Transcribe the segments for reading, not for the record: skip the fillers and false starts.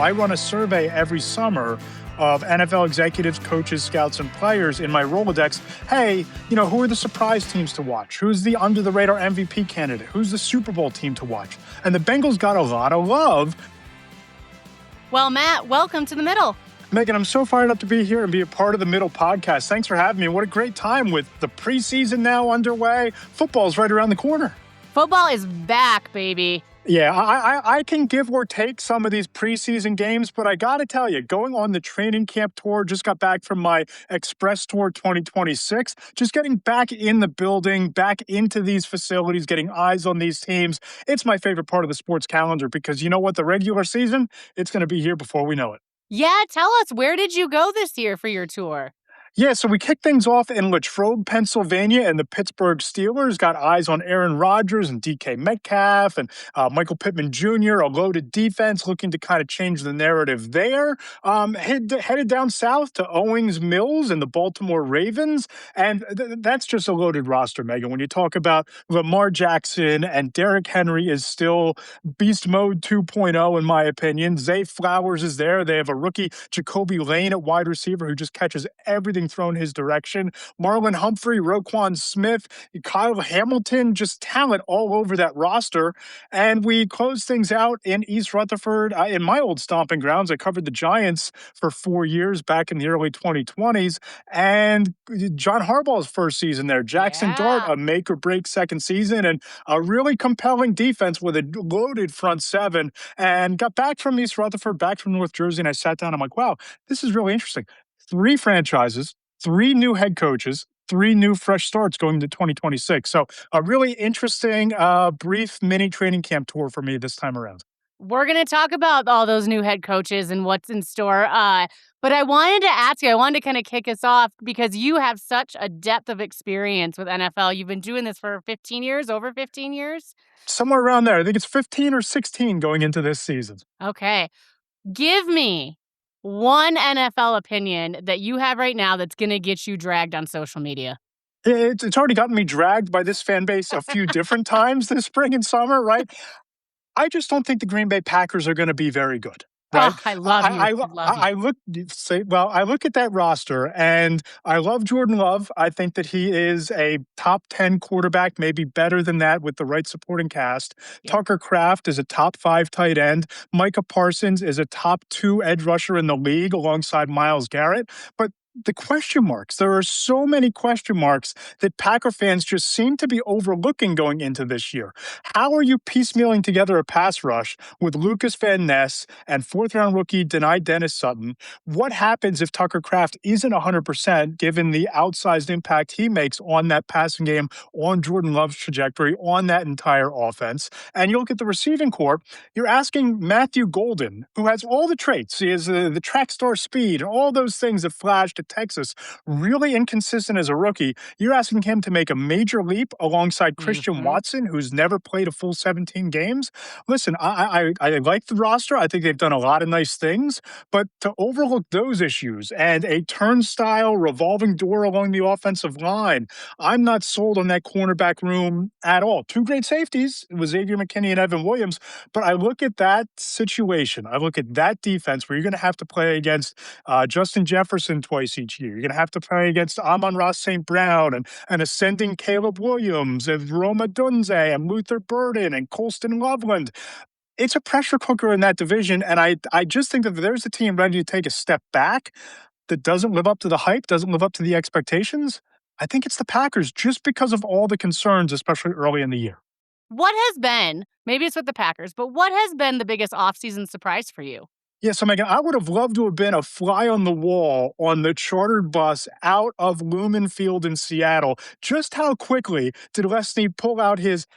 I run a survey every summer of NFL executives, coaches, scouts, and players in my Rolodex. Hey, who are the surprise teams to watch? Who's the under the radar MVP candidate? Who's the Super Bowl team to watch? And the Bengals got a lot of love. Well, Matt, welcome to the middle. Megan, I'm so fired up to be here and be a part of the Middle podcast. Thanks for having me. What a great time with the preseason now underway. Football's right around the corner. Football is back, baby. Yeah, I can give or take some of these preseason games, but I got to tell you, going on the training camp tour, just got back from my Express Tour 2026, just getting back in the building, back into these facilities, getting eyes on these teams. It's my favorite part of the sports calendar because you know what? The regular season, it's going to be here before we know it. Yeah, tell us, where did you go this year for your tour? Yeah, so we kicked things off in Latrobe, Pennsylvania, and the Pittsburgh Steelers got eyes on Aaron Rodgers and DK Metcalf and Michael Pittman Jr., a loaded defense looking to kind of change the narrative there. Headed down south to Owings Mills and the Baltimore Ravens, and that's just a loaded roster, Megan. When you talk about Lamar Jackson and Derrick Henry is still beast mode 2.0, in my opinion. Zay Flowers is there. They have a rookie, Jacoby Lane, at wide receiver who just catches everything thrown his direction. Marlon Humphrey, Roquan Smith, Kyle Hamilton, just talent all over that roster. And we closed things out in East Rutherford, in my old stomping grounds. I covered the Giants for 4 years back in the early 2020s. And John Harbaugh's first season there. Jackson Dart, a make or break second season, and a really compelling defense with a loaded front seven. And got back from East Rutherford, back from North Jersey, and I sat down. I'm like, wow, this is really interesting. 3 franchises, 3 new head coaches, 3 new fresh starts going into 2026. So a really interesting, brief mini training camp tour for me this time around. We're going to talk about all those new head coaches and what's in store. But I wanted to ask you, I wanted to kind of kick us off because you have such a depth of experience with NFL. You've been doing this for 15 years, over 15 years? Somewhere around there. I think it's 15 or 16 going into this season. Okay. Give me one NFL opinion that you have right now that's going to get you dragged on social media. It's already gotten me dragged by this fan base a few different times this spring and summer, right? I just don't think the Green Bay Packers are going to be very good. Right? Oh, I love you. I look at that roster, and I love Jordan Love. I think that he is a top 10 quarterback, maybe better than that with the right supporting cast. Yep. Tucker Kraft is a top 5 tight end. Micah Parsons is a top 2 edge rusher in the league alongside Myles Garrett. But the question marks, there are so many question marks that Packer fans just seem to be overlooking going into this year. How are you piecemealing together a pass rush with Lucas Van Ness and 4th-round rookie Denai Dennis Sutton? What happens if Tucker Kraft isn't 100% given the outsized impact he makes on that passing game, on Jordan Love's trajectory, on that entire offense? And you look at the receiving corps, you're asking Matthew Golden, who has all the traits. He has the track star speed and all those things that flashed at Texas, really inconsistent as a rookie. You're asking him to make a major leap alongside Christian Watson, who's never played a full 17 games. Listen, I like the roster. I think they've done a lot of nice things, but to overlook those issues and a turnstile revolving door along the offensive line, I'm not sold on that cornerback room at all. 2 great safeties with Xavier McKinney and Evan Williams, but I look at that situation. I look at that defense where you're going to have to play against Justin Jefferson twice each year. You're going to have to play against Amon-Ra St. Brown and ascending Caleb Williams and Rome Odunze and Luther Burden and Colston Loveland. It's a pressure cooker in that division, and I just think that if there's a team ready to take a step back that doesn't live up to the hype, doesn't live up to the expectations, I think it's the Packers just because of all the concerns, especially early in the year. What has been, maybe it's with the Packers, but what has been the biggest offseason surprise for you? Yeah, so Megan, I would have loved to have been a fly on the wall on the chartered bus out of Lumen Field in Seattle. Just how quickly did Les Snead pull out his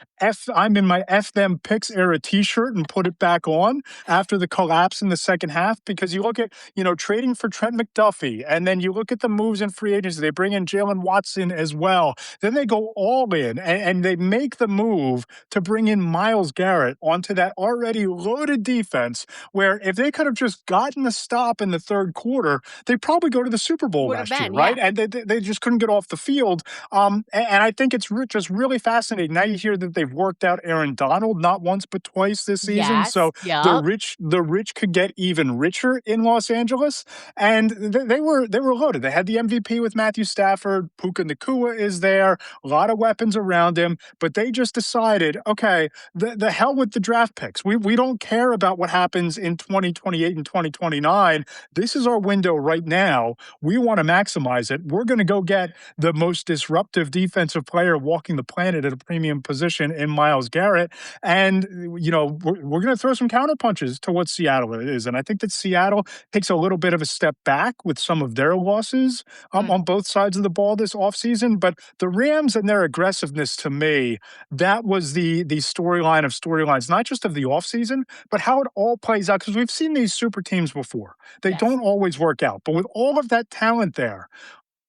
I'm in my F them picks era t-shirt and put it back on after the collapse in the second half? Because you look at, trading for Trent McDuffie, and then you look at the moves in free agency. They bring in Jalen Watson as well. Then they go all in, and they make the move to bring in Myles Garrett onto that already loaded defense, where if they could have just gotten a stop in the third quarter, they probably go to the Super Bowl Would have last year, been, yeah. right? And they just couldn't get off the field. And I think it's just really fascinating. Now you hear that they've worked out Aaron Donald not once but twice this season. Yes, So yep. the rich could get even richer in Los Angeles, and they were loaded. They had the MVP with Matthew Stafford. Puka Nakua is there, a lot of weapons around him, but they just decided, okay, the hell with the draft picks. We don't care about what happens in 2028 and 2029. This is our window right now. We want to maximize it. We're going to go get the most disruptive defensive player walking the planet at a premium position in Myles Garrett. And, we're going to throw some counterpunches to what Seattle is. And I think that Seattle takes a little bit of a step back with some of their losses Mm, on both sides of the ball this offseason. But the Rams and their aggressiveness, to me, that was the storyline of storylines, not just of the offseason, but how it all plays out. Because we've seen these super teams before. They yes. don't always work out. But with all of that talent there,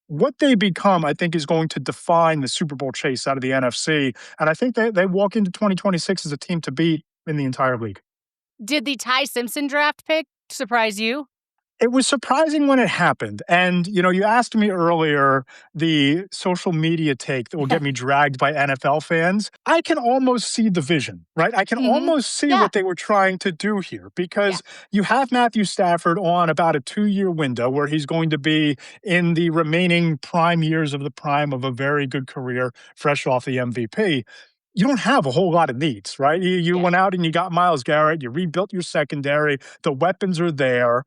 what they become, I think, is going to define the Super Bowl chase out of the NFC. And I think they walk into 2026 as a team to beat in the entire league. Did the Ty Simpson draft pick surprise you? It was surprising when it happened. And, you asked me earlier the social media take that will get me dragged by NFL fans. I can almost see the vision, right? I can Mhm. almost see Yeah, what they were trying to do here yeah, because you have Matthew Stafford on about a 2-year window where he's going to be in the remaining prime years of the prime of a very good career, fresh off the MVP. You don't have a whole lot of needs, right? You yeah. went out and you got Myles Garrett, you rebuilt your secondary, the weapons are there.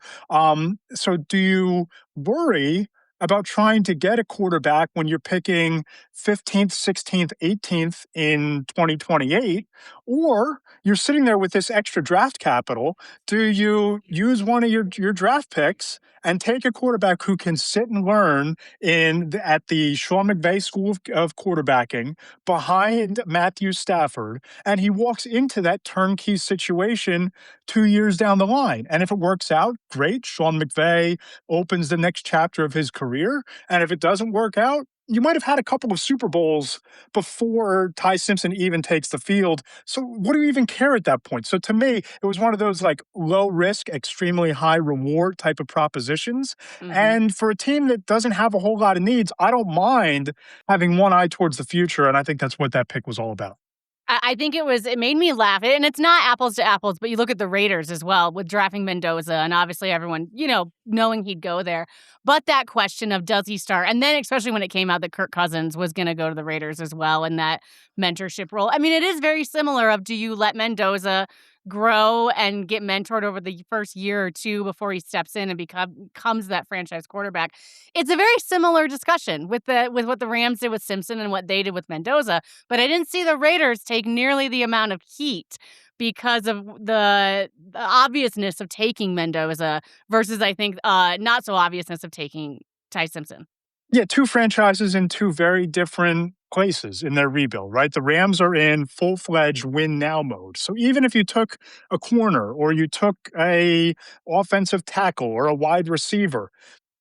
So do you worry about trying to get a quarterback when you're picking 15th, 16th, 18th in 2028? Or you're sitting there with this extra draft capital. Do you use one of your draft picks and take a quarterback who can sit and learn at the Sean McVay School of Quarterbacking behind Matthew Stafford, and he walks into that turnkey situation 2 years down the line? And if it works out, great. Sean McVay opens the next chapter of his career. And if it doesn't work out, you might have had a couple of Super Bowls before Ty Simpson even takes the field. So what do you even care at that point? So to me, it was one of those like low risk, extremely high reward type of propositions. Mhm. And for a team that doesn't have a whole lot of needs, I don't mind having one eye towards the future. And I think that's what that pick was all about. I think it made me laugh, and it's not apples to apples, but you look at the Raiders as well with drafting Mendoza, and obviously everyone, knowing he'd go there. But that question of does he start? And then especially when it came out that Kirk Cousins was gonna go to the Raiders as well in that mentorship role. I mean, it is very similar of do you let Mendoza grow and get mentored over the first year or 2 before he steps in and becomes that franchise quarterback? It's a very similar discussion with what the Rams did with Simpson and what they did with Mendoza, but I didn't see the Raiders take nearly the amount of heat because of the obviousness of taking Mendoza versus, I think, not so obviousness of taking Ty Simpson. Yeah, two franchises in two very different places in their rebuild, right? The Rams are in full-fledged win now mode. So even if you took a corner or you took a offensive tackle or a wide receiver,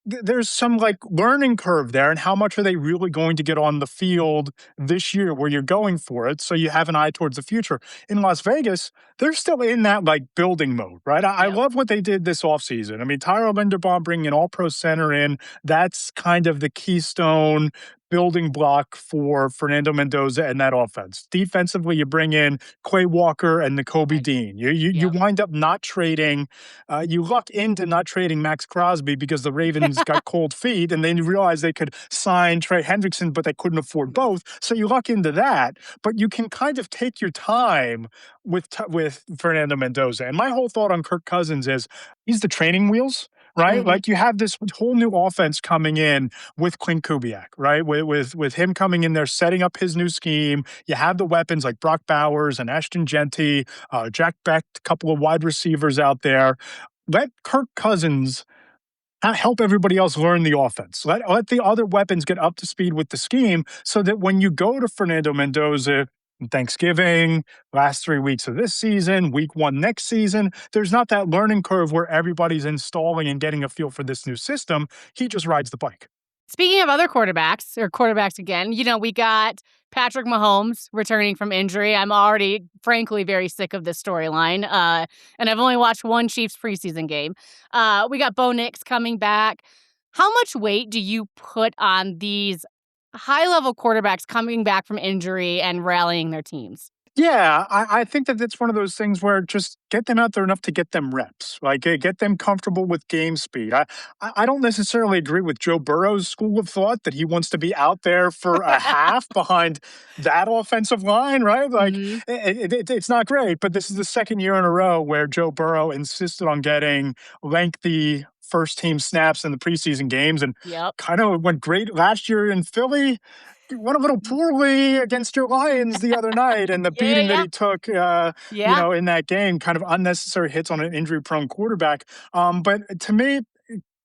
there's some like learning curve there, and how much are they really going to get on the field this year where you're going for it, so you have an eye towards the future. In Las Vegas, they're still in that like building mode, right? I Yep. love what they did this offseason. I mean, Tyler Linderbaum bringing an all-pro center in, that's kind of the keystone building block for Fernando Mendoza and that offense. Defensively, you bring in Quay Walker and N'Kobe Right. Dean. You Yep. wind up not trading you luck into not trading Max Crosby because the Ravens got cold feet and then realized they could sign Trey Hendrickson, but they couldn't afford Mhm. both. So you luck into that, but you can kind of take your time with Fernando Mendoza. And my whole thought on Kirk Cousins is he's the training wheels. Right, Mhm. like you have this whole new offense coming in with Clint Kubiak, right? With him coming in there, setting up his new scheme. You have the weapons like Brock Bowers and Ashton Genty, Jack Beck, a couple of wide receivers out there. Let Kirk Cousins help everybody else learn the offense. Let the other weapons get up to speed with the scheme so that when you go to Fernando Mendoza Thanksgiving, last 3 weeks of this season, week one next season, there's not that learning curve where everybody's installing and getting a feel for this new system. He just rides the bike. Speaking of other quarterbacks again, we got Patrick Mahomes returning from injury. I'm already, frankly, very sick of this storyline, and I've only watched one Chiefs preseason game. We got Bo Nix coming back. How much weight do you put on these high-level quarterbacks coming back from injury and rallying their teams? Yeah, I think that it's one of those things where just get them out there enough to get them reps, like get them comfortable with game speed. I don't necessarily agree with Joe Burrow's school of thought that he wants to be out there for a half behind that offensive line, right? Like Mhm. it's not great, but this is the second year in a row where Joe Burrow insisted on getting lengthy first team snaps in the preseason games and Yep. kind of went great last year in Philly. Went a little poorly against your Lions the other night, and the Yeah, yeah, beating that yeah. he took, Yeah. in that game, kind of unnecessary hits on an injury-prone quarterback. But to me,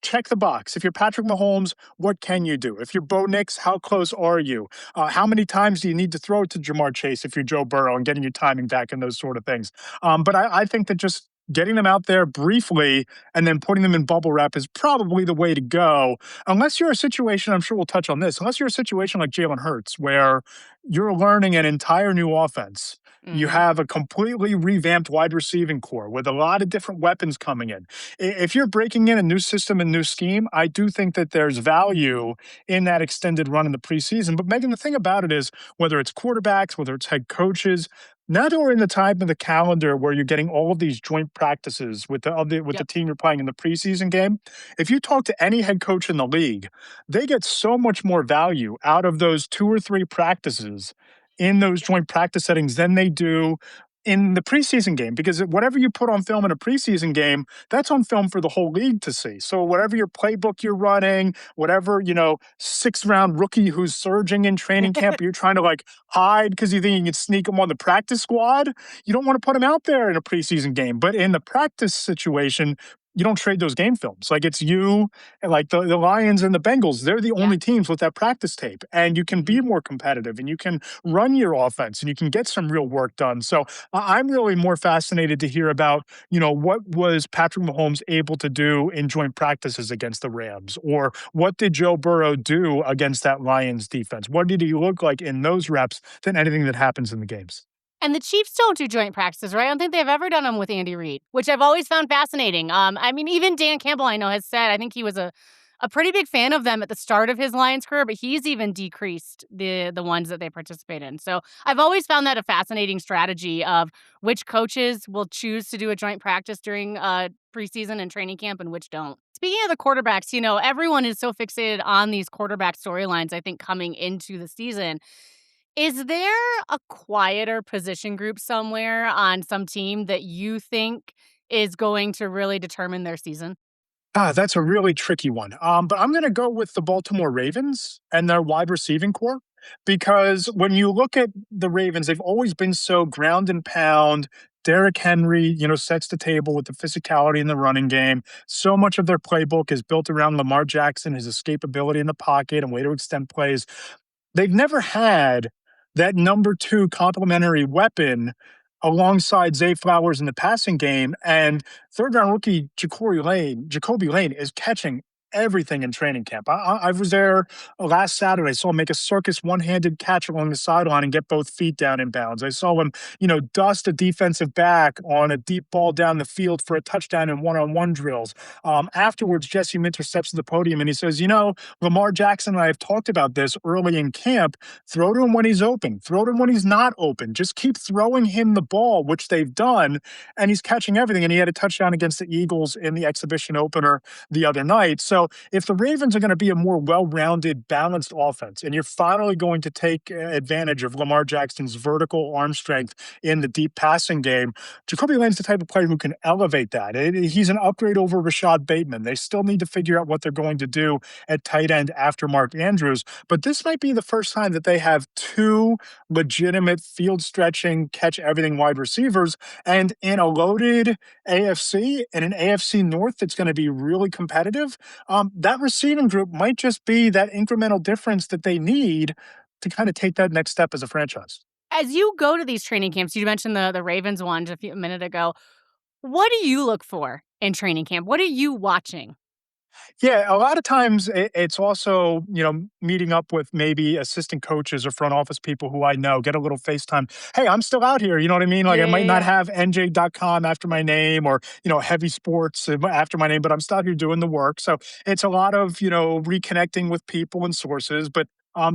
check the box. If you're Patrick Mahomes, what can you do? If you're Bo Nix, how close are you? How many times do you need to throw it to Jamar Chase if you're Joe Burrow and getting your timing back and those sort of things? But I think that just getting them out there briefly and then putting them in bubble wrap is probably the way to go. Unless you're a situation, I'm sure we'll touch on this, unless you're a situation like Jalen Hurts, where you're learning an entire new offense. You Mhm. have a completely revamped wide receiving core with a lot of different weapons coming in. If you're breaking in a new system and new scheme, I do think that there's value in that extended run in the preseason. But Megan, the thing about it is, whether it's quarterbacks, whether it's head coaches, now that we're in the time of the calendar where you're getting all of these joint practices with the Yep. team you're playing in the preseason game, if you talk to any head coach in the league, they get so much more value out of those two or three practices in those Yep. joint practice settings than they do in the preseason game, because whatever you put on film in a preseason game, that's on film for the whole league to see. So whatever your playbook you're running, whatever, sixth round rookie who's surging in training camp, you're trying to like hide because you think you can sneak him on the practice squad. You don't want to put him out there in a preseason game. But in the practice situation, you don't trade those game films. Like it's you and like the Lions and the Bengals, they're the Yeah. only teams with that practice tape. And you can be Mhm. more competitive and you can run your offense and you can get some real work done. So I'm really more fascinated to hear about, what was Patrick Mahomes able to do in joint practices against the Rams? Or what did Joe Burrow do against that Lions defense? What did he look like in those reps than anything that happens in the games? And the Chiefs don't do joint practices, right? I don't think they've ever done them with Andy Reid, which I've always found fascinating. I mean, even Dan Campbell, I know, has said I think he was a pretty big fan of them at the start of his Lions career, but he's even decreased the ones that they participate in. So I've always found that a fascinating strategy of which coaches will choose to do a joint practice during preseason and training camp and which don't. Speaking of the quarterbacks, everyone is so fixated on these quarterback storylines, I think, coming into the season. Is there a quieter position group somewhere on some team that you think is going to really determine their season? That's a really tricky one. But I'm going to go with the Baltimore Ravens and their wide receiving core, because when you look at the Ravens, they've always been so ground and pound. Derrick Henry, sets the table with the physicality in the running game. So much of their playbook is built around Lamar Jackson, his escapability in the pocket and way to extend plays. They've never had that number two complementary weapon alongside Zay Flowers in the passing game. And third round rookie Jacoby Lane is catching everything in training camp. I was there last Saturday. I saw him make a circus one-handed catch along the sideline and get both feet down in bounds. I saw him, dust a defensive back on a deep ball down the field for a touchdown in one-on-one drills. Afterwards, Jesse Minter steps to the podium and he says, Lamar Jackson and I have talked about this early in camp. Throw to him when he's open. Throw to him when he's not open. Just keep throwing him the ball, which they've done, and he's catching everything. And he had a touchdown against the Eagles in the exhibition opener the other night. So if the Ravens are going to be a more well-rounded, balanced offense, and you're finally going to take advantage of Lamar Jackson's vertical arm strength in the deep passing game, Jacoby Lane's the type of player who can elevate that. He's an upgrade over Rashad Bateman. They still need to figure out what they're going to do at tight end after Mark Andrews. But this might be the first time that they have two legitimate field stretching, catch everything wide receivers. And in a loaded AFC and an AFC North that's going to be really competitive, that receiving group might just be that incremental difference that they need to kind of take that next step as a franchise. As you go to these training camps, you mentioned the Ravens one a minute ago. What do you look for in training camp? What are you watching? Yeah, a lot of times it's also, meeting up with maybe assistant coaches or front office people who I know, get a little FaceTime. Hey, I'm still out here. You know what I mean? Yeah, Like I might yeah, not yeah. have NJ.com after my name or, heavy sports after my name, but I'm still out here doing the work. So it's a lot of, reconnecting with people and sources. But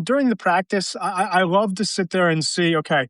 during the practice, I love to sit there and see, okay,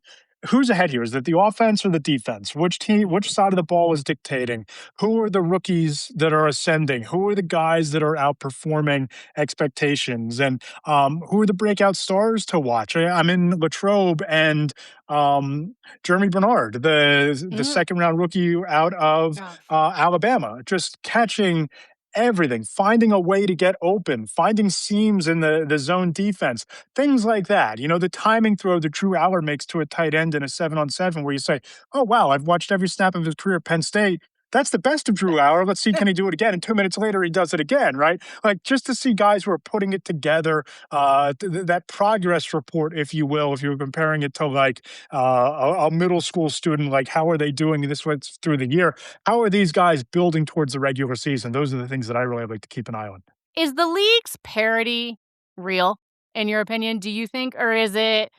who's ahead here? Is it the offense or the defense? Which team, which side of the ball is dictating? Who are the rookies that are ascending? Who are the guys that are outperforming expectations? And who are the breakout stars to watch? I'm in Latrobe and Jeremy Bernard, the Mhm. second round rookie out of Gosh. Alabama, just catching everything, finding a way to get open, finding seams in the zone defense, things like that. The timing throw that Drew Aller makes to a tight end in a 7-on-7, where you say, oh, wow, I've watched every snap of his career at Penn State. That's the best of Drew Aller. Let's see, can he do it again? And 2 minutes later, he does it again, right? Like just to see guys who are putting it together, that progress report, if you will, if you were comparing it to like a middle school student, like how are they doing this through the year? How are these guys building towards the regular season? Those are the things that I really like to keep an eye on. Is the league's parity real, in your opinion, do you think? Or is it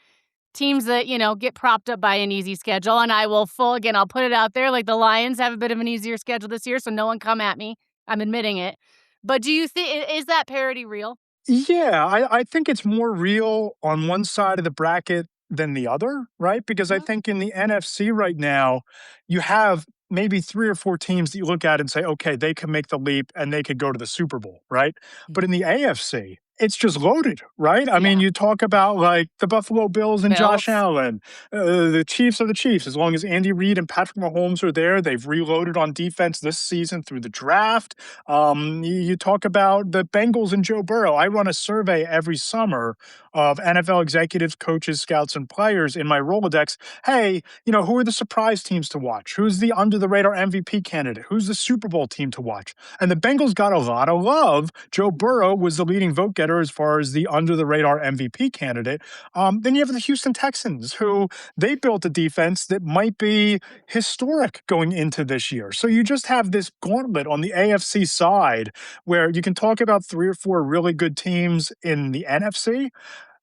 teams that, get propped up by an easy schedule? And I'll put it out there, like, the Lions have a bit of an easier schedule this year, so no one come at me. I'm admitting it. But do you think is that parity real? Yeah, I think it's more real on one side of the bracket than the other, right? Because I Mhm. think in the NFC right now, you have maybe three or four teams that you look at and say, okay, they can make the leap and they could go to the Super Bowl, right? But Mhm. in the AFC, it's just loaded, right? I mean, Yeah. you talk about like the Buffalo Bills and Josh Bills. Allen, the Chiefs are the Chiefs. As long as Andy Reid and Patrick Mahomes are there, they've reloaded on defense this season through the draft. You talk about the Bengals and Joe Burrow. I run a survey every summer of NFL executives, coaches, scouts, and players in my Rolodex. Hey, who are the surprise teams to watch? Who's the under the radar MVP candidate? Who's the Super Bowl team to watch? And the Bengals got a lot of love. Joe Burrow was the leading vote getter as far as the under the radar MVP candidate. Then you have the Houston Texans, who they built a defense that might be historic going into this year. So you just have this gauntlet on the AFC side where you can talk about three or four really good teams in the NFC.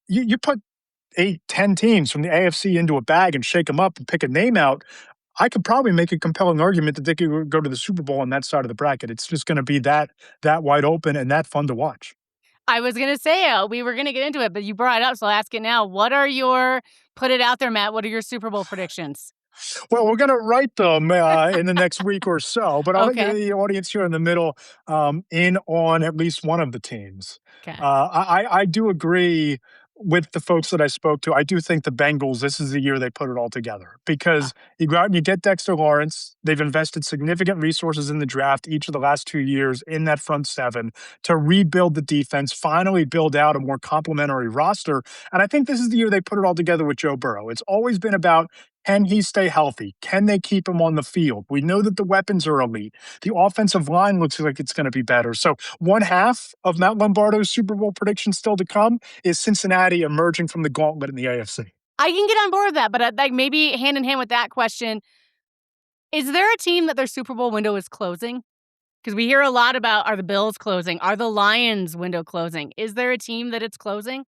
You put 8, 10 teams from the AFC into a bag and shake them up and pick a name out. I could probably make a compelling argument that they could go to the Super Bowl on that side of the bracket. It's just going to be that wide open and that fun to watch. I was gonna say, we were gonna get into it, but you brought it up, so I'll ask it now. Put it out there, Matt. What are your Super Bowl predictions? Well, we're going to write them in the next week or so, but I'll let Okay. the audience here in the middle in on at least one of the teams. 'Kay. I do agree with the folks that I spoke to. I do think the Bengals, this is the year they put it all together Uh, because you go out and you get Dexter Lawrence. They've invested significant resources in the draft each of the last 2 years in that front seven to rebuild the defense, finally build out a more complementary roster. And I think this is the year they put it all together with Joe Burrow. It's always been about, can he stay healthy? Can they keep him on the field? We know that the weapons are elite. The offensive line looks like it's going to be better. So, one half of Matt Lombardo's Super Bowl prediction still to come is Cincinnati emerging from the gauntlet in the AFC. I can get on board with that, but, like, maybe hand in hand with that question, is there a team that their Super Bowl window is closing? Because we hear a lot about, are the Bills closing? Are the Lions window closing? Is there a team that it's closing?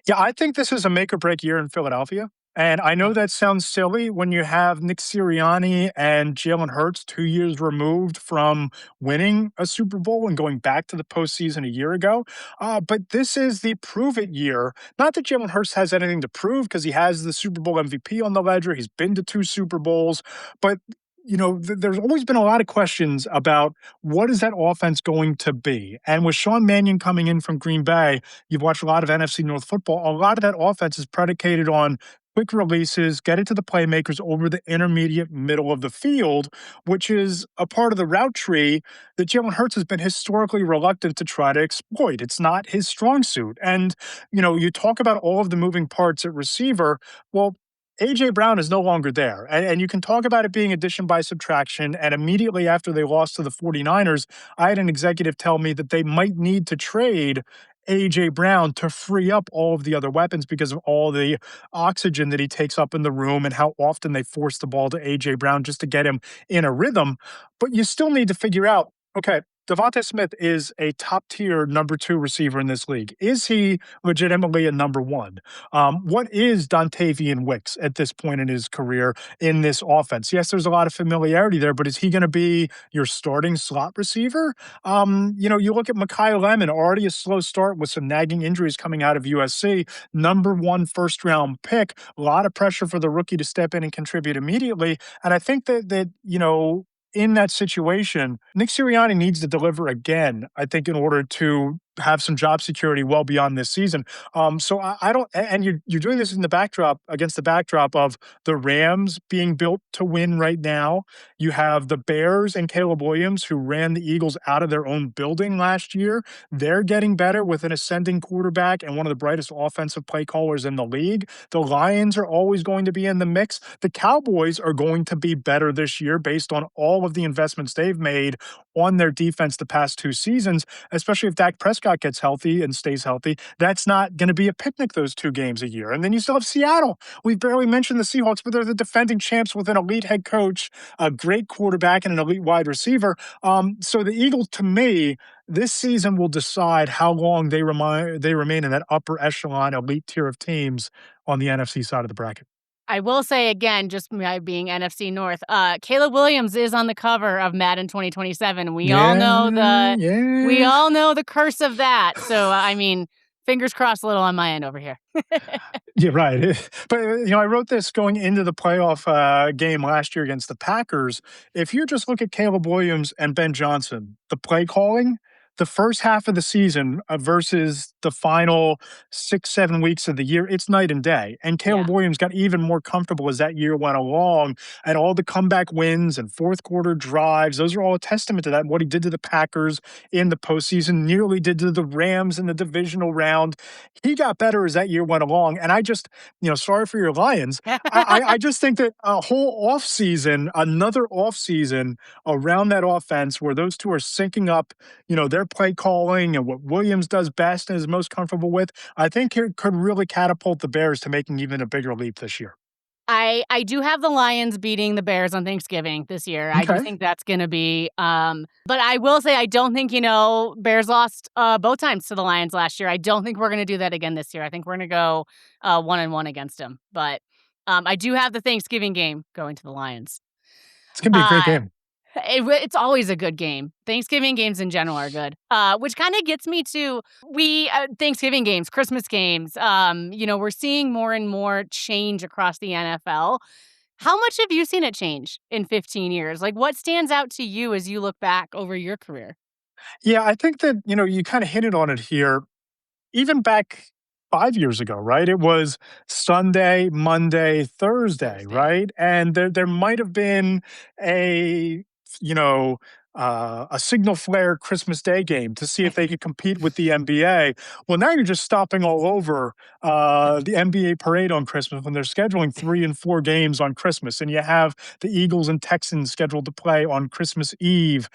Yeah, I think this is a make or break year in Philadelphia. And I know Okay. that sounds silly when you have Nick Sirianni and Jalen Hurts 2 years removed from winning a Super Bowl and going back to the postseason a year ago. But this is the prove it year. Not that Jalen Hurts has anything to prove because he has the Super Bowl MVP on the ledger. He's been to two Super Bowls. But there's always been a lot of questions about what is that offense going to be. And with Sean Mannion coming in from Green Bay, you've watched a lot of NFC North football. A lot of that offense is predicated on quick releases, get it to the playmakers over the intermediate middle of the field, which is a part of the route tree that Jalen Hurts has been historically reluctant to try to exploit. It's not his strong suit. And, you talk about all of the moving parts at receiver. Well, AJ Brown is no longer there. And you can talk about it being addition by subtraction. And immediately after they lost to the 49ers, I had an executive tell me that they might need to trade AJ Brown to free up all of the other weapons because of all the oxygen that he takes up in the room and how often they force the ball to AJ Brown just to get him in a rhythm. But you still need to figure out, okay, Devontae Smith is a top tier number two receiver in this league. Is he legitimately a number one? What is Dontavian Wicks at this point in his career in this offense? Yes, there's a lot of familiarity there, but is he going to be your starting slot receiver? You look at Mekhi Lemon, already a slow start with some nagging injuries coming out of USC, number one first round pick, a lot of pressure for the rookie to step in and contribute immediately. And I think that in that situation, Nick Sirianni needs to deliver again, I think, in order to have some job security well beyond this season. So I don't, and you're doing this in the backdrop against the backdrop of the Rams being built to win right now. You have the Bears and Caleb Williams, who ran the Eagles out of their own building last year. They're getting better with an ascending quarterback and one of the brightest offensive play callers in the league. The Lions are always going to be in the mix. The Cowboys are going to be better this year based on all of the investments they've made on their defense the past two seasons, especially if Dak Prescott gets healthy and stays healthy. That's not going to be a picnic those two games a year. And then you still have Seattle. We've barely mentioned the Seahawks, but they're the defending champs with an elite head coach, a great quarterback, and an elite wide receiver. So the Eagles, to me, this season will decide how long they remain in that upper echelon elite tier of teams on the NFC side of the bracket. I will say again, just my being NFC North, Caleb Williams is on the cover of Madden 2027. Yeah, We yeah. all know the curse of that. So, I mean, fingers crossed a little on my end over here. Yeah, right. But I wrote this going into the playoff game last year against the Packers. If you just look at Caleb Williams and Ben Johnson, the play calling, the first half of the season versus the final 6, 7 weeks of the year, it's night and day. And Yeah. Caleb Williams got even more comfortable as that year went along, and all the comeback wins and fourth quarter drives. Those are all a testament to that. And what he did to the Packers in the postseason, nearly did to the Rams in the divisional round. He got better as that year went along. And I just, sorry for your Lions. I just think that a whole offseason, another offseason around that offense where those two are syncing up, their play calling and what Williams does best and is most comfortable with, I think it could really catapult the Bears to making even a bigger leap this year. I do have the Lions beating the Bears on Thanksgiving this year. I do Okay. think that's gonna be, but I will say I don't think, Bears lost, both times to the Lions last year. I don't think we're gonna do that again this year. I think we're gonna go, 1-1 against them. But, I do have the Thanksgiving game going to the Lions. It's going to be a great Uh game. it's always a good game. Thanksgiving games in general are good. Which kinda gets me to Thanksgiving games, Christmas games, we're seeing more and more change across the NFL. How much have you seen it change in 15 years? Like, what stands out to you as you look back over your career? Yeah, I think that, you kind of hinted on it here. Even back 5 years ago, right? It was Sunday, Monday, Thursday, Thursday. right? And there might have been a, you know, a signal flare Christmas Day game to see if they could compete with the NBA. Well, now you're just stopping all over the NBA parade on Christmas when they're scheduling 3 and 4 games on Christmas, and you have the Eagles and Texans scheduled to play on Christmas Eve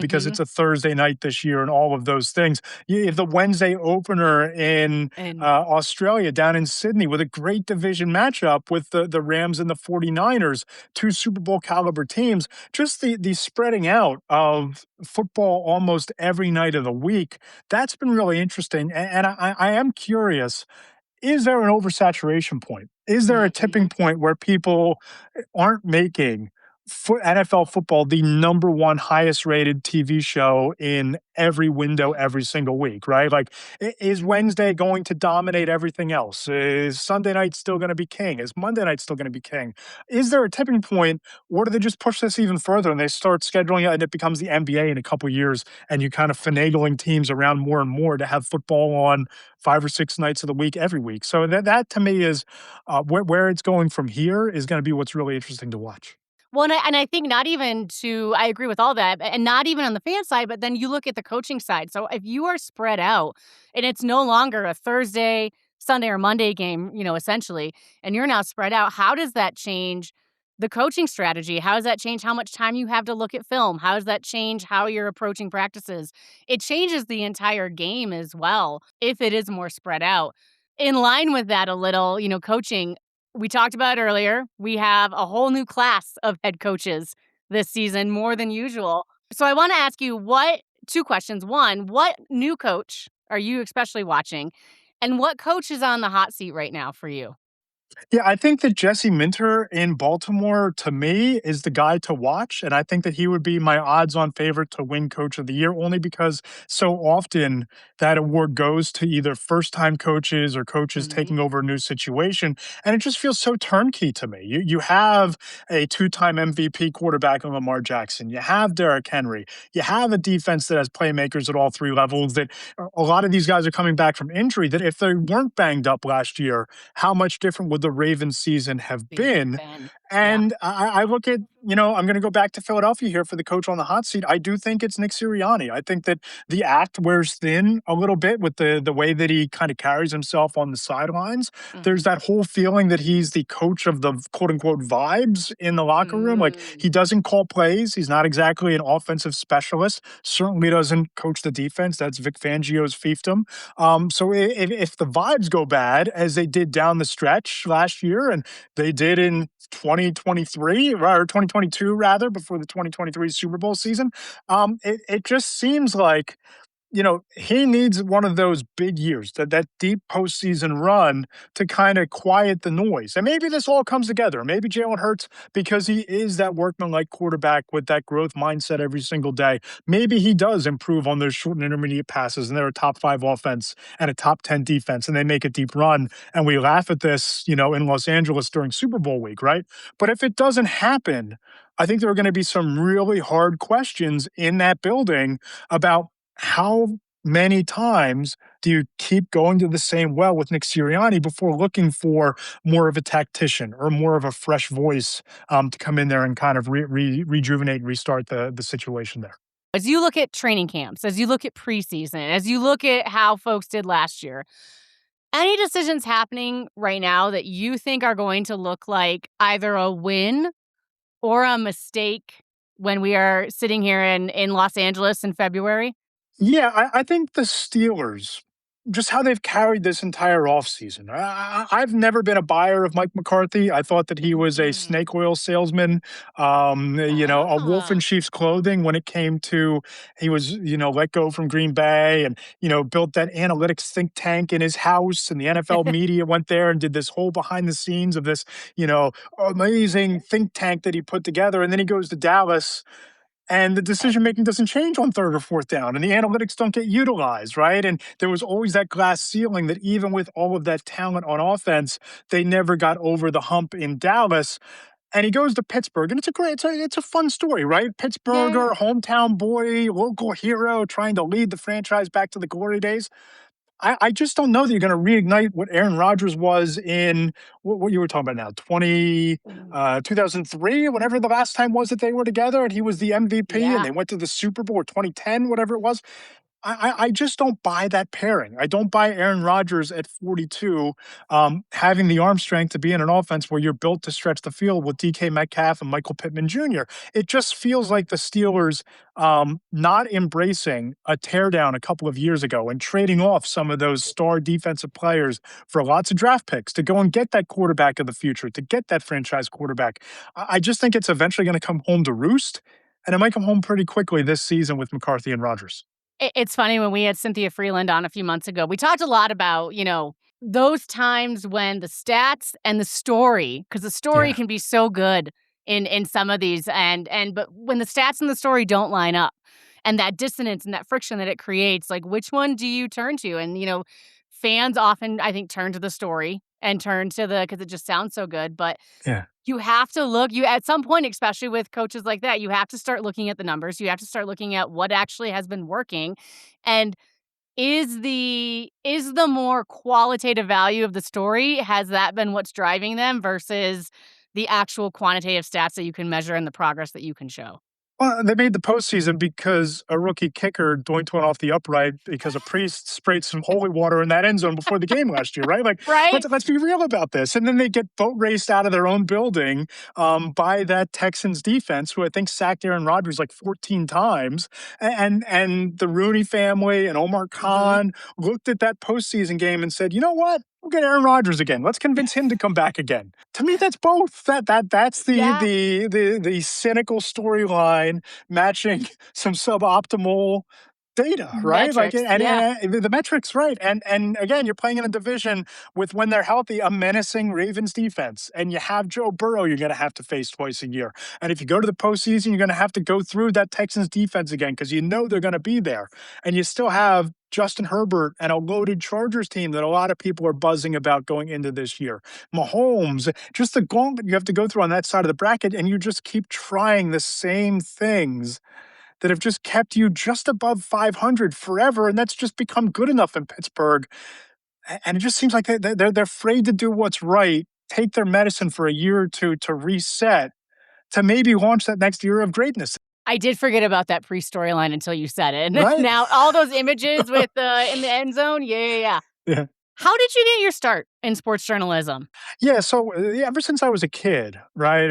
because Mhm. it's a Thursday night this year, and all of those things. You have the Wednesday opener in And Australia, down in Sydney, with a great division matchup with the Rams and the 49ers, two Super Bowl caliber teams. Just the spreading out of football almost every night of the week, that's been really interesting. And I am curious, is there an oversaturation point? Is there a tipping mhm. point where people aren't making NFL football the number one highest rated TV show in every window every single week, right? Like, is Wednesday going to dominate everything else? Is Sunday night still going to be king? Is Monday night still going to be king? Is there a tipping point, or do they just push this even further and they start scheduling it and it becomes the NBA in a couple years, and you kind of finagling teams around more and more to have football on 5 or 6 nights of the week every week? So that to me is where it's going from here is going to be what's really interesting to watch. Well, and I think not even to I agree with all that, and not even on the fan side, but then you look at the coaching side. So if you are spread out and it's no longer a Thursday, Sunday, or Monday game, essentially, and you're now spread out, how does that change the coaching strategy? How does that change how much time you have to look at film? How does that change how you're approaching practices? It changes the entire game as well if it is more spread out. In line with that a little, coaching, we talked about earlier, we have a whole new class of head coaches this season, more than usual. So I wanna ask you, what 2 questions. 1, what new coach are you especially watching? And what coach is on the hot seat right now for you? Yeah, I think that Jesse Minter in Baltimore, to me, is the guy to watch. And I think that he would be my odds on favorite to win Coach of the Year, only because so often that award goes to either first time coaches or coaches Mhm. taking over a new situation. And it just feels so turnkey to me. You have a two-time MVP quarterback in Lamar Jackson, you have Derrick Henry, you have a defense that has playmakers at all three levels. That a lot of these guys are coming back from injury, that if they weren't banged up last year, how much different would the Ravens season have been? Ben. Yeah. And I look at, I'm going to go back to Philadelphia here for the coach on the hot seat. I do think it's Nick Sirianni. I think that the act wears thin a little bit with the way that he kind of carries himself on the sidelines. There's Mhm. that whole feeling that he's the coach of the quote unquote vibes in the locker room. Like, Mm. he doesn't call plays. He's not exactly an offensive specialist. Certainly doesn't coach the defense. That's Vic Fangio's fiefdom. So if the vibes go bad, as they did down the stretch last year, and they did in 2023 or 2022 rather, before the 2023 Super Bowl season, it just seems like he needs one of those big years, that deep postseason run to kind of quiet the noise. And maybe this all comes together. Maybe Jalen Hurts, because he is that workman-like quarterback with that growth mindset every single day, maybe he does improve on those short and intermediate passes, and they're a top five offense and a top 10 defense, and they make a deep run. And we laugh at this, in Los Angeles during Super Bowl week, right? But if it doesn't happen, I think there are going to be some really hard questions in that building about how many times do you keep going to the same well with Nick Sirianni before looking for more of a tactician or more of a fresh voice to come in there and kind of rejuvenate and restart the situation there? As you look at training camps, as you look at preseason, as you look at how folks did last year, any decisions happening right now that you think are going to look like either a win or a mistake when we are sitting here in Los Angeles in February? Yeah, I think the Steelers, just how they've carried this entire offseason. I've never been a buyer of Mike McCarthy. I thought that he was a Mhm. snake oil salesman, a wolf in Ah. sheep's clothing when it came to he was, let go from Green Bay and, built that analytics think tank in his house. And the NFL media went there and did this whole behind the scenes of this, amazing think tank that he put together. And then he goes to Dallas, and the decision making doesn't change on third or fourth down, and the analytics don't get utilized, right? And there was always that glass ceiling that even with all of that talent on offense, they never got over the hump in Dallas. And he goes to Pittsburgh, and it's a fun story, right? Yeah. Pittsburgher, hometown boy, local hero, trying to lead the franchise back to the glory days. I just don't know that you're going to reignite what Aaron Rodgers was in what you were talking about now, 2003, whenever the last time was that they were together and he was the MVP and Yeah. they went to the Super Bowl, or 2010, whatever it was. I just don't buy that pairing. I don't buy Aaron Rodgers at 42 having the arm strength to be in an offense where you're built to stretch the field with DK Metcalf and Michael Pittman Jr. It just feels like the Steelers not embracing a teardown a couple of years ago and trading off some of those star defensive players for lots of draft picks to go and get that quarterback of the future, to get that franchise quarterback. I just think it's eventually going to come home to roost, and it might come home pretty quickly this season with McCarthy and Rodgers. It's funny when we had Cynthia Freeland on a few months ago, we talked a lot about, those times when the stats and the story, because the story Yeah. can be so good in some of these, and but when the stats and the story don't line up, and that dissonance and that friction that it creates, like, which one do you turn to? And, fans often, I think, turn to the story and turn to the because it just sounds so good, but Yeah. you have to look you at some point, especially with coaches like that, you have to start looking at the numbers, you have to start looking at what actually has been working, and is the more qualitative value of the story, has that been what's driving them versus the actual quantitative stats that you can measure and the progress that you can show? Well, they made the postseason because a rookie kicker doinked one off the upright because a priest sprayed some holy water in that end zone before the game last year, right? Like, Right? let's be real about this. And then they get boat raced out of their own building by that Texans defense, who I think sacked Aaron Rodgers like 14 times. And the Rooney family and Omar Mhm. Khan looked at that postseason game and said, you know what? We'll get Aaron Rodgers again. Let's convince him to come back again. To me, that's both. That's Yeah, the cynical storyline matching some suboptimal data, right? Like, metrics, yeah. and the metrics, right? And again, you're playing in a division with, when they're healthy, a menacing Ravens defense, and you have Joe Burrow. You're going to have to face twice a year, and if you go to the postseason, you're going to have to go through that Texans defense again because you know they're going to be there, and you still have Justin Herbert and a loaded Chargers team that a lot of people are buzzing about going into this year. Mahomes, just the gauntlet you have to go through on that side of the bracket, and you just keep trying the same things that have just kept you just above 500 forever, and that's just become good enough in Pittsburgh. And it just seems like they're afraid to do what's right, take their medicine for a year or two to reset, to maybe launch that next year of greatness, I did forget about that pre-storyline until you said it. And right? now all those images with, in the end zone, yeah, yeah, yeah. Yeah. How did you get your start in sports journalism? Yeah, so, yeah, ever since I was a kid, right,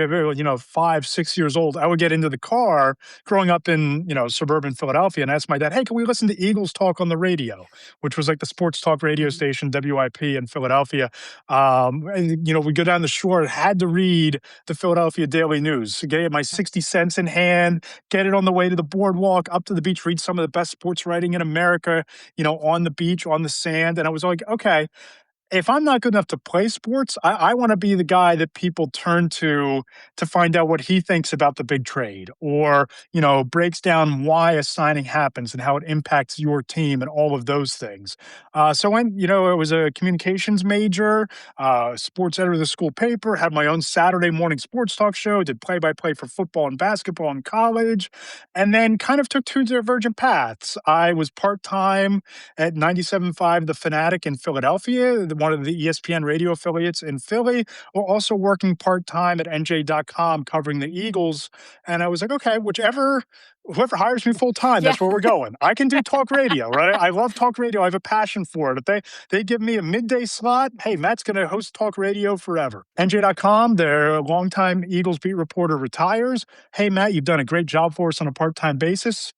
5, 6 years old, I would get into the car growing up in, suburban Philadelphia and ask my dad, "Hey, can we listen to Eagles talk on the radio?" Which was like the sports talk radio Mhm. station, WIP in Philadelphia. And, we go down the shore, had to read the Philadelphia Daily News, get my 60 cents in hand, get it on the way to the boardwalk, up to the beach, read some of the best sports writing in America, on the beach, on the sand, and I was like, "Okay, if I'm not good enough to play sports, I want to be the guy that people turn to find out what he thinks about the big trade, or, breaks down why a signing happens and how it impacts your team and all of those things." So when, it was a communications major, sports editor of the school paper, had my own Saturday morning sports talk show, did play by play for football and basketball in college, and then kind of took two divergent paths. I was part time at 97.5 The Fanatic in Philadelphia, one of the ESPN radio affiliates in Philly, or also working part time at NJ.com covering the Eagles. And I was like, okay, whoever hires me full time, Yeah. that's where we're going. I can do talk radio, right? I love talk radio. I have a passion for it. If they give me a midday slot, hey, Matt's going to host talk radio forever. NJ.com, their longtime Eagles beat reporter retires. Hey, Matt, you've done a great job for us on a part time basis.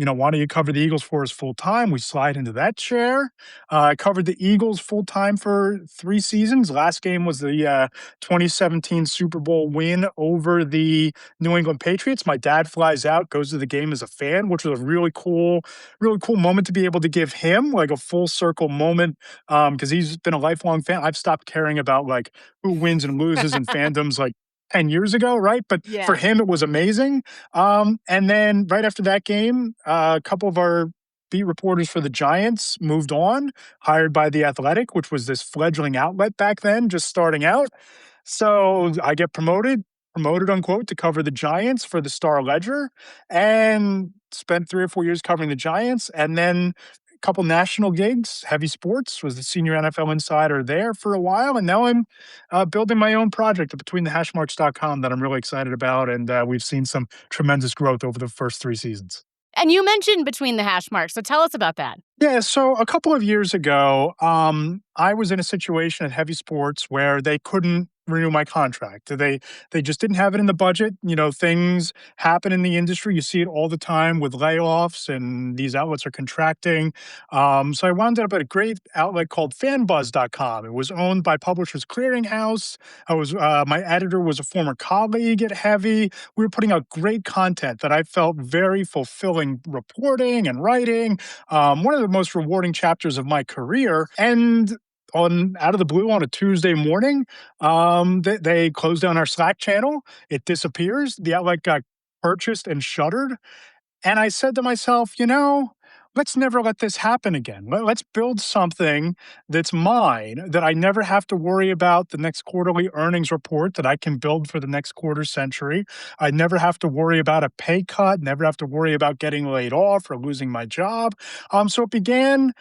Why don't you cover the Eagles for us full time? We slide into that chair. I covered the Eagles full time for 3 seasons. Last game was the 2017 Super Bowl win over the New England Patriots. My dad flies out, goes to the game as a fan, which was a really cool moment to be able to give him like a full circle moment, because he's been a lifelong fan. I've stopped caring about like who wins and loses in fandoms like 10 years ago, right? But for Yeah. him, it was amazing. And then right after that game, a couple of our beat reporters for the Giants moved on, hired by The Athletic, which was this fledgling outlet back then, just starting out. So I get promoted unquote, to cover the Giants for the Star Ledger, and spent 3 or 4 years covering the Giants. And then a couple national gigs, heavy sports, was the senior NFL insider there for a while. And now I'm building my own project at betweenthehashmarks.com that I'm really excited about. And we've seen some tremendous growth over the first 3 seasons. And you mentioned between the hash marks, so tell us about that. Yeah, so a couple of years ago, I was in a situation at Heavy Sports where they couldn't renew my contract. They just didn't have it in the budget. Things happen in the industry. You see it all the time with layoffs, and these outlets are contracting. So I wound up at a great outlet called fanbuzz.com. It was owned by Publishers Clearinghouse. My editor was a former colleague at Heavy. We were putting out great content that I felt very fulfilling reporting and writing. One of the most rewarding chapters of my career. And on out of the blue on a Tuesday morning, they closed down our Slack channel. It disappears. The outlet got purchased and shuttered. And I said to myself, let's never let this happen again. Let's build something that's mine, that I never have to worry about the next quarterly earnings report, that I can build for the next quarter century. I never have to worry about a pay cut, never have to worry about getting laid off or losing my job. So it began,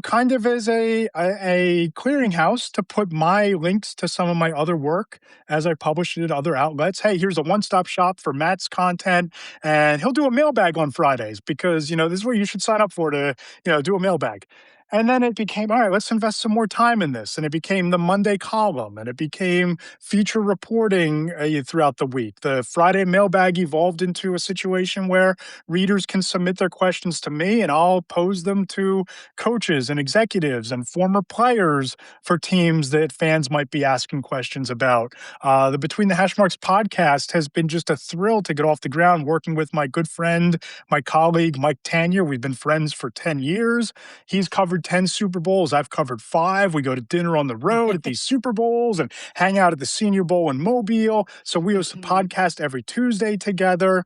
kind of as a clearinghouse to put my links to some of my other work as I published it at other outlets. Hey, here's a one-stop shop for Matt's content, and he'll do a mailbag on Fridays because, this is where you should sign up for to, do a mailbag. And then it became, all right, let's invest some more time in this. And it became the Monday column and it became feature reporting throughout the week. The Friday mailbag evolved into a situation where readers can submit their questions to me and I'll pose them to coaches and executives and former players for teams that fans might be asking questions about. The Between the Hashmarks podcast has been just a thrill to get off the ground working with my good friend, my colleague, Mike Tanya. We've been friends for 10 years. He's covered 10 Super Bowls. I've covered five. We go to dinner on the road at these Super Bowls and hang out at the Senior Bowl in Mobile. So we host a Mhm. podcast every Tuesday together.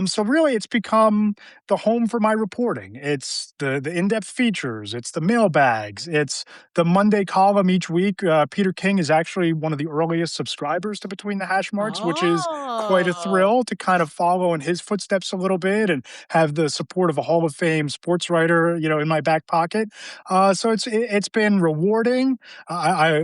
So really, it's become the home for my reporting. It's the in-depth features. It's the mailbags. It's the Monday column each week. Peter King is actually one of the earliest subscribers to Between the Hash Marks, which is quite a Oh. thrill to kind of follow in his footsteps a little bit and have the support of a Hall of Fame sports writer, in my back pocket. So it's been rewarding.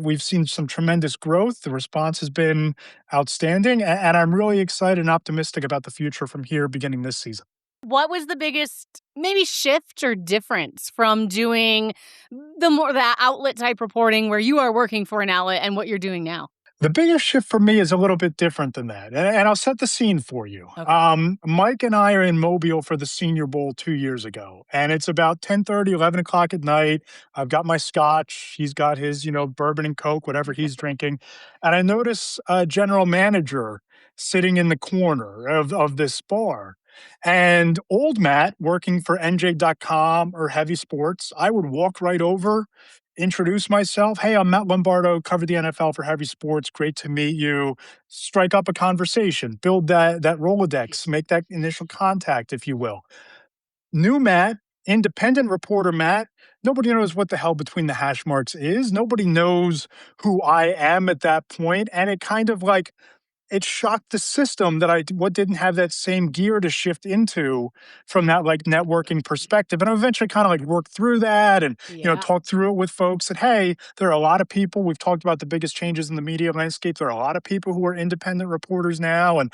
We've seen some tremendous growth. The response has been outstanding, and I'm really excited and optimistic about the future from here, beginning this season. What was the biggest maybe shift or difference from doing the outlet type reporting where you are working for an outlet and what you're doing now? The biggest shift for me is a little bit different than that, and I'll set the scene for you. Okay. Mike and I are in Mobile for the Senior Bowl 2 years ago, and it's about 10:30, 11 o'clock at night. I've got my scotch. He's got his, bourbon and Coke, whatever he's drinking, and I notice a general manager sitting in the corner of this bar. And old Matt, working for NJ.com or Heavy Sports, I would walk right over, introduce myself. Hey, I'm Matt Lombardo, cover the NFL for Heavy Sports. Great to meet you. Strike up a conversation, build that Rolodex, make that initial contact, if you will. New Matt, independent reporter Matt, nobody knows what the hell Between the Hash Marks is. Nobody knows who I am at that point, and it kind of like it shocked the system that what didn't have that same gear to shift into from that like networking perspective. And I eventually kind of like worked through that and Yeah. talked through it with folks that hey, there are a lot of people. We've talked about the biggest changes in the media landscape. There are a lot of people who are independent reporters now, and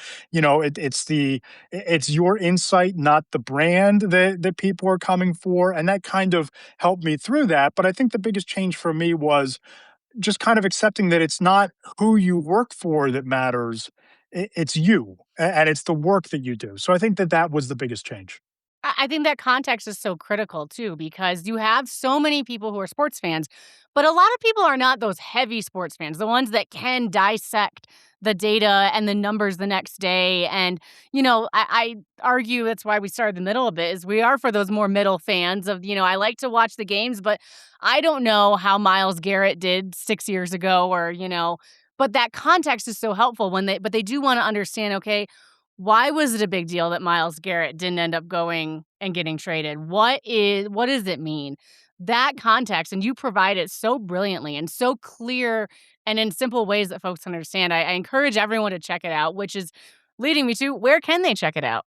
it's your insight, not the brand that people are coming for, and that kind of helped me through that. But I think the biggest change for me was just kind of accepting that it's not who you work for that matters. It's you and it's the work that you do. So I think that was the biggest change. I think that context is so critical too, because you have so many people who are sports fans, but a lot of people are not those heavy sports fans, the ones that can dissect the data and the numbers the next day. And, I argue that's why we started the middle a bit, is we are for those more middle fans of, I like to watch the games, but I don't know how Miles Garrett did 6 years ago but that context is so helpful but they do want to understand, okay, why was it a big deal that Miles Garrett didn't end up going and getting traded? What does it mean? That context, and you provide it so brilliantly and so clear and in simple ways that folks understand. I encourage everyone to check it out, which is leading me to where can they check it out?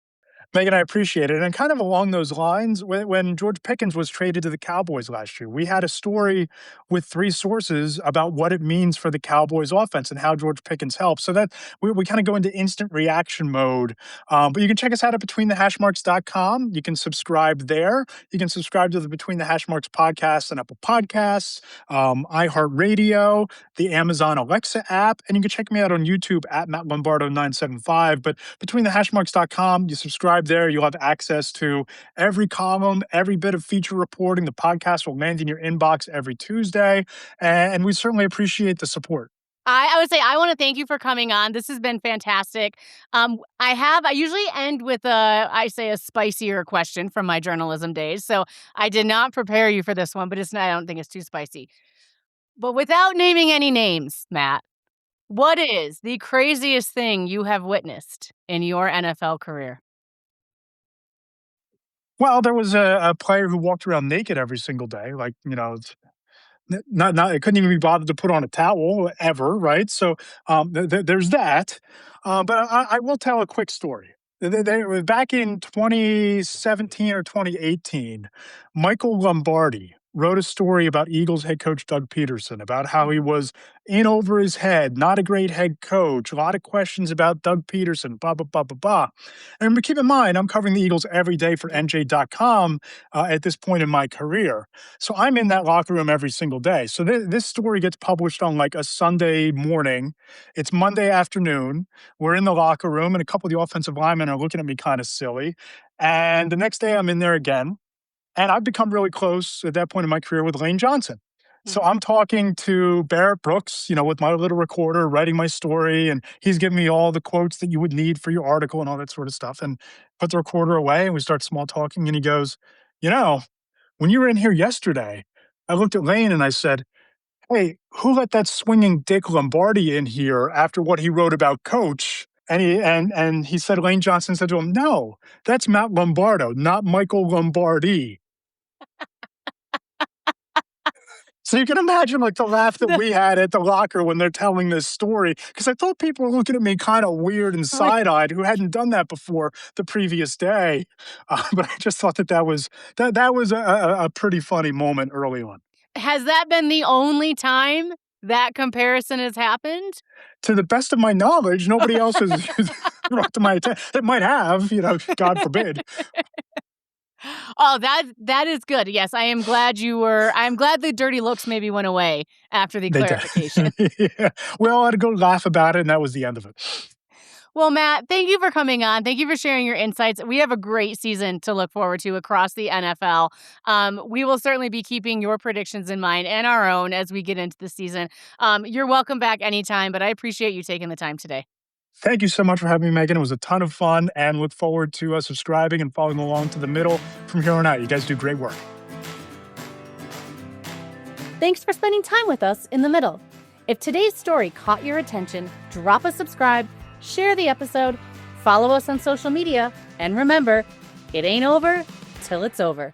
Megan, I appreciate it. And kind of along those lines, when George Pickens was traded to the Cowboys last year, we had a story with three sources about what it means for the Cowboys offense and how George Pickens helps. So that we kind of go into instant reaction mode. But you can check us out at betweenthehashmarks.com. You can subscribe there. You can subscribe to the Between the Hashmarks podcast and Apple Podcasts, iHeartRadio, the Amazon Alexa app, and you can check me out on YouTube at Matt Lombardo 975. But betweenthehashmarks.com, you subscribe there. You'll have access to every column, every bit of feature reporting. The podcast will land in your inbox every Tuesday, and we certainly appreciate the support. I would say I want to thank you for coming on. This has been fantastic. I usually end with a spicier question from my journalism days. So I did not prepare you for this one, but I don't think it's too spicy. But without naming any names, Matt, what is the craziest thing you have witnessed in your NFL career? Well, there was a player who walked around naked every single day, like not I couldn't even be bothered to put on a towel ever, right? So there's that. But I will tell a quick story. Back in 2017 or 2018, Michael Lombardi wrote a story about Eagles head coach Doug Peterson, about how he was in over his head, not a great head coach, a lot of questions about Doug Peterson, blah, blah, blah, blah, blah. And keep in mind, I'm covering the Eagles every day for Yeah. NJ.com at this point in my career. So I'm in that locker room every single day. So this story gets published on like a Sunday morning. It's Monday afternoon. We're in the locker room, and a couple of the offensive linemen are looking at me kind of silly. And the next day, I'm in there again. And I've become really close at that point in my career with Lane Johnson. So Mhm. I'm talking to Barrett Brooks, with my little recorder, writing my story, and he's giving me all the quotes that you would need for your article and all that sort of stuff. And put the recorder away, and we start small talking. And he goes, when you were in here yesterday, I looked at Lane and I said, "Hey, who let that swinging Dick Lombardi in here after what he wrote about Coach?" And he said, Lane Johnson said to him, "No, that's Matt Lombardo, not Michael Lombardi." So you can imagine like the laugh that The we had at the locker when they're telling this story, because I thought people were looking at me kind of weird and like, side-eyed who hadn't done that before the previous day. But I just thought that was a pretty funny moment early on. has that been the only time that comparison has happened? To the best of my knowledge, nobody else has brought to my attention. It might have, God forbid. Oh, that is good. Yes, I'm glad the dirty looks maybe went away after the They did. clarification. Yeah. We all had to go laugh about it, and that was the end of it. Well, Matt, thank you for coming on. Thank you for sharing your insights. We have a great season to look forward to across the NFL. We will certainly be keeping your predictions in mind and our own as we get into the season. You're welcome back anytime, but I appreciate you taking the time today. Thank you so much for having me, Megan. It was a ton of fun, and look forward to subscribing and following along to the middle from here on out. You guys do great work. Thanks for spending time with us in the middle. If today's story caught your attention, drop a subscribe, share the episode, follow us on social media, and remember, it ain't over till it's over.